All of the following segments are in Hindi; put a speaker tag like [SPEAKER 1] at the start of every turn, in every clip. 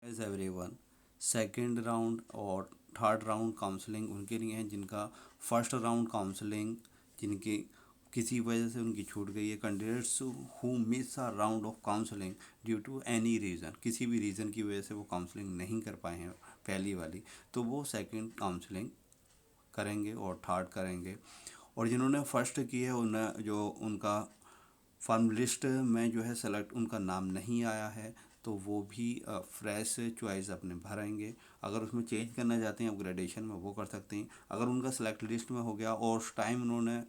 [SPEAKER 1] Is everyone. सेकंड राउंड और थर्ड राउंड काउंसलिंग उनके लिए है जिनका फर्स्ट राउंड काउंसलिंग जिनकी किसी वजह से उनकी छूट गई है। Candidates who miss a round of counselling due to any reason, किसी भी रीज़न की वजह से वो काउंसलिंग नहीं कर पाए हैं पहली वाली, तो वो सेकंड काउंसलिंग करेंगे और थर्ड करेंगे। और जिन्होंने फर्स्ट की है उन्हें जो उनका फर्म लिस्ट में जो है सेलेक्ट उनका नाम नहीं आया है तो वो भी फ्रेश चॉइस अपने भरेंगे। अगर उसमें चेंज करना चाहते हैं अपग्रेडेशन में वो कर सकते हैं। अगर उनका सेलेक्ट लिस्ट में हो गया और उस टाइम उन्होंने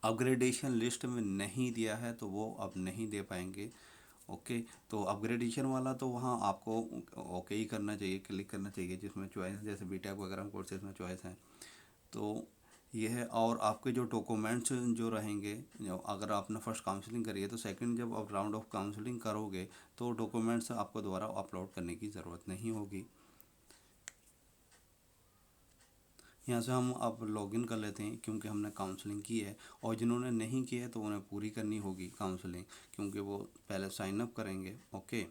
[SPEAKER 1] अपग्रेडेशन लिस्ट में नहीं दिया है तो वो अब नहीं दे पाएंगे। ओके, तो अपग्रेडेशन वाला तो वहाँ आपको ओके ही करना चाहिए, क्लिक करना चाहिए जिसमें चॉइस जैसे बीटेक वगैरह कोर्सेज में चॉइस हैं। तो ये है। और आपके जो डॉक्यूमेंट्स जो रहेंगे, जो अगर आपने फर्स्ट काउंसलिंग करी है तो सेकंड जब आप राउंड ऑफ काउंसलिंग करोगे तो डॉक्यूमेंट्स आपको दोबारा अपलोड करने की ज़रूरत नहीं होगी। यहाँ से हम अब लॉगिन कर लेते हैं क्योंकि हमने काउंसलिंग की है। और जिन्होंने नहीं की है तो उन्हें पूरी करनी होगी काउंसलिंग क्योंकि वो पहले साइन अप करेंगे। ओके,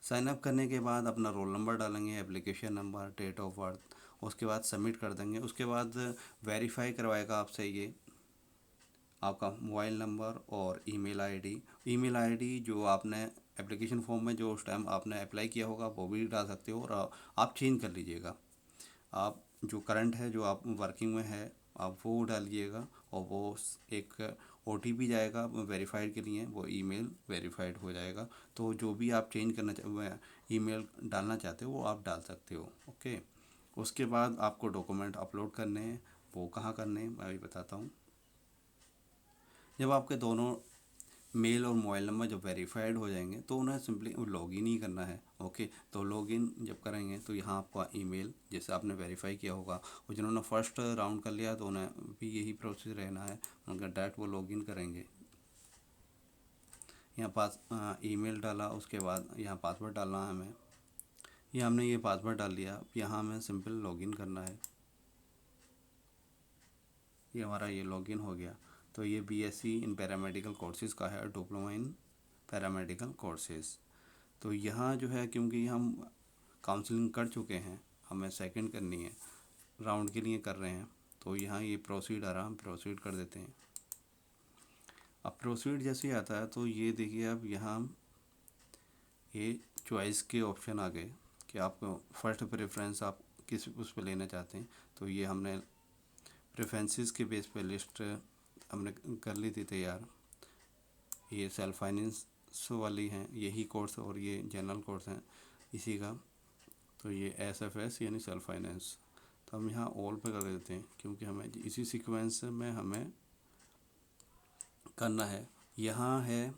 [SPEAKER 1] साइन अप करने के बाद अपना रोल नंबर डालेंगे, application number, date of birth, उसके बाद सबमिट कर देंगे। उसके बाद वेरीफाई करवाएगा आपसे ये आपका मोबाइल नंबर और ईमेल आईडी जो आपने एप्लीकेशन फॉर्म में जो उस टाइम आपने अप्लाई किया होगा वो भी डाल सकते हो। और आप चेंज कर लीजिएगा। आप जो करंट है जो आप वर्किंग में है आप वो डालिएगा और वो एक ओटीपी जाएगा वेरीफाइड के लिए, वो ईमेल वेरीफाइड हो जाएगा। तो जो भी आप चेंज करना ईमेल डालना चाहते हो वो आप डाल सकते हो। ओके, उसके बाद आपको डॉक्यूमेंट अपलोड करने हैं। वो कहाँ करने हैं मैं अभी बताता हूँ। जब आपके दोनों मेल और मोबाइल नंबर जब वेरीफाइड हो जाएंगे तो उन्हें सिंपली लॉगिन ही करना है। ओके, तो लॉगिन जब करेंगे तो यहाँ आपका ईमेल जैसे आपने वेरीफाई किया होगा और जिन्होंने फर्स्ट राउंड कर लिया तो उन्हें भी यही प्रोसेस रहना है। उनका डायरेक्ट वो लॉगिन करेंगे। यहाँ पास ईमेल डाला, उसके बाद यहाँ पासवर्ड डालना है हमें। ये हमने ये पासवर्ड डाल दिया। यहाँ हमें सिंपल लॉगिन करना है। ये हमारा ये लॉगिन हो गया। तो ये बीएससी इन पैरामेडिकल कोर्सेज़ का है, डिप्लोमा इन पैरामेडिकल कोर्सेज़। तो यहाँ जो है क्योंकि हम काउंसलिंग कर चुके हैं, हमें सेकंड करनी है, राउंड के लिए कर रहे हैं, तो यहाँ ये प्रोसीड आ रहा, हम प्रोसीड कर देते हैं। अब प्रोसीड जैसे ही आता है तो ये देखिए अब यहाँ ये चॉइस के ऑप्शन आ गए कि आपको फर्स्ट प्रेफरेंस आप किस उस पर लेना चाहते हैं। तो ये हमने प्रेफरेंसेस के बेस पे लिस्ट हमने कर ली थी तैयार। ये सेल्फ फाइनेंस वाली हैं यही कोर्स और ये जनरल कोर्स हैं इसी का। तो ये एसएफएस यानी सेल्फ फाइनेंस, तो हम यहाँ ऑल पे कर देते हैं क्योंकि हमें इसी सीक्वेंस में हमें करना है। यहाँ है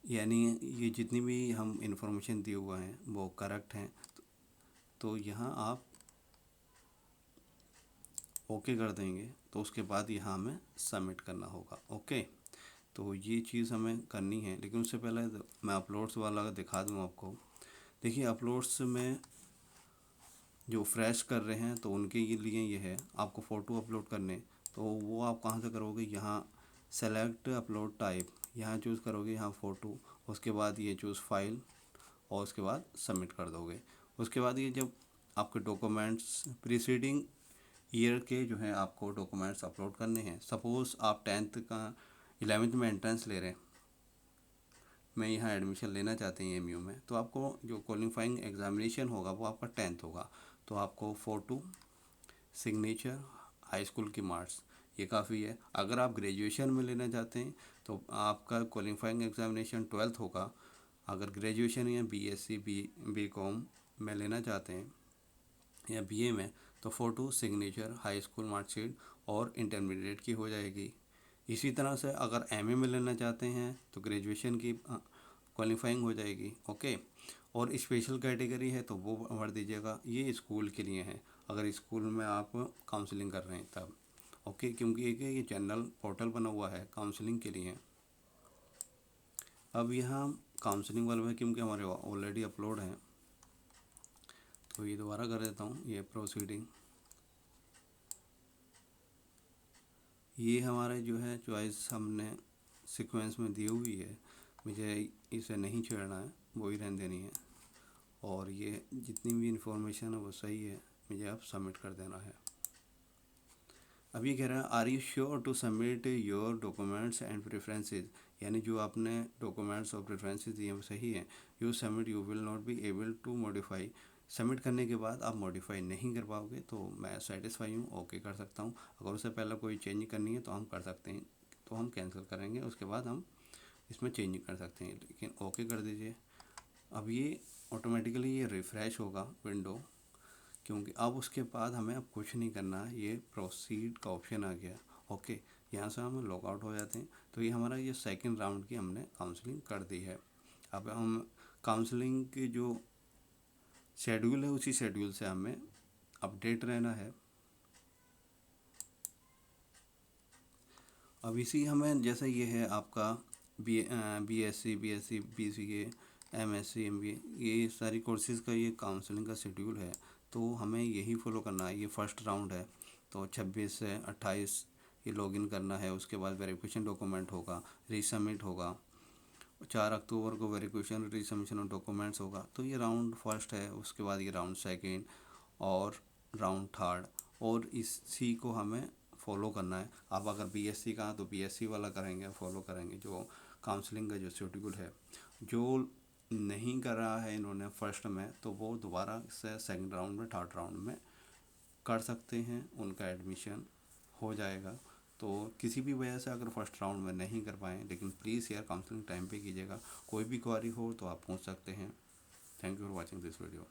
[SPEAKER 1] यानी ये जितनी भी हम इंफॉर्मेशन दिए हुए हैं वो करेक्ट हैं। तो यहाँ आप ओके कर देंगे तो उसके बाद यहाँ हमें सबमिट करना होगा। ओके, तो ये चीज़ हमें करनी है लेकिन उससे पहले मैं अपलोड्स वाला दिखा दूँ आपको। देखिए अपलोड्स में जो फ्रेश कर रहे हैं तो उनके लिए ये है आपको फ़ोटो अपलोड करने। तो वो आप कहाँ से करोगे, यहाँ सेलेक्ट अपलोड टाइप, यहाँ चूज़ करोगे, यहाँ फ़ोटो, उसके बाद ये चूज़ फाइल और उसके बाद सबमिट कर दोगे। उसके बाद ये जब आपके डॉक्यूमेंट्स प्रीसीडिंग ईयर के जो हैं आपको डॉक्यूमेंट्स अपलोड करने हैं। सपोज़ आप 10th का 11th में एंट्रेंस ले रहे हैं, मैं यहाँ एडमिशन लेना चाहते हैं एमयू में, तो आपको जो क्वालिफाइंग एग्ज़ामिनेशन होगा वो आपका 10th होगा। तो आपको फ़ोटो, सिग्नेचर, हाई स्कूल की मार्क्स, ये काफ़ी है। अगर आप ग्रेजुएशन में लेना चाहते हैं तो आपका क्वालिफाइंग एग्ज़ामिनेशन 12th होगा। अगर ग्रेजुएशन या बीएससी बीकॉम में लेना चाहते हैं या बीए में तो photo, signature, high school marksheet और इंटरमीडिएट की हो जाएगी। इसी तरह से अगर एमए में लेना चाहते हैं तो ग्रेजुएशन की क्वालिफाइंग हो जाएगी। ओके, और स्पेशल कैटेगरी है तो वो भर दीजिएगा। ये स्कूल के लिए है अगर स्कूल में आप काउंसलिंग कर रहे हैं तब। ओके, क्योंकि एक ये जनरल पोर्टल बना हुआ है काउंसलिंग के लिए। अब यहाँ काउंसलिंग वाले में क्योंकि हमारे ऑलरेडी अपलोड हैं तो ये दोबारा कर देता हूँ। ये प्रोसीडिंग, ये हमारे जो है चॉइस हमने सीक्वेंस में दी हुई है। मुझे इसे नहीं छेड़ना है, वो ही रहने देनी है, और ये जितनी भी इंफॉर्मेशन है वो सही है, मुझे अब सबमिट कर देना है। अब ये कह रहा है are you sure to submit your documents and preferences, यानी जो आपने डॉक्यूमेंट्स और प्रेफरेंसेस दिए वो सही है। You submit you will not be able to modify, submit करने के बाद आप मॉडिफाई नहीं कर पाओगे, तो मैं सेटिस्फाई हूँ, ओके कर सकता हूँ। अगर उससे पहले कोई चेंज करनी है तो हम कर सकते हैं, तो हम कैंसिल करेंगे, उसके बाद हम इसमें चेंज कर सकते हैं, लेकिन ओके कर दीजिए। अब ये ऑटोमेटिकली ये रिफ़्रेश होगा विंडो, क्योंकि अब उसके बाद हमें अब कुछ नहीं करना है, ये प्रोसीड का ऑप्शन आ गया। ओके, यहाँ से हम लॉग आउट हो जाते हैं। तो ये हमारा ये सेकंड राउंड की हमने काउंसलिंग कर दी है। अब हम काउंसलिंग की जो शेड्यूल है उसी शेड्यूल से हमें अपडेट रहना है। अब इसी हमें जैसे ये है आपका BSc BSc BCA MSc MBA, ये सारी कोर्सेज़ का ये काउंसलिंग का शेड्यूल है, तो हमें यही फॉलो करना है। ये फर्स्ट राउंड है, तो 26 से 28 ये लॉगिन करना है, उसके बाद वेरिफिकेशन डॉक्यूमेंट होगा, रीसबमिट होगा, 4 अक्टूबर को वेरिफिकेशन रीसबमिशन ऑफ डॉक्यूमेंट्स होगा। तो ये राउंड फर्स्ट है, उसके बाद ये राउंड सेकेंड और राउंड थर्ड, और इसी को हमें फॉलो करना है। आप अगर BSc का तो BSc वाला करेंगे, फॉलो करेंगे जो काउंसलिंग का जो शेड्यूल है। जो नहीं कर रहा है इन्होंने फर्स्ट में, तो वो दोबारा से सेकंड राउंड में थर्ड राउंड में कर सकते हैं, उनका एडमिशन हो जाएगा। तो किसी भी वजह से अगर फर्स्ट राउंड में नहीं कर पाएँ, लेकिन प्लीज़ यार काउंसलिंग टाइम पे कीजिएगा। कोई भी क्वारी हो तो आप पूछ सकते हैं। Thank you for watching this video.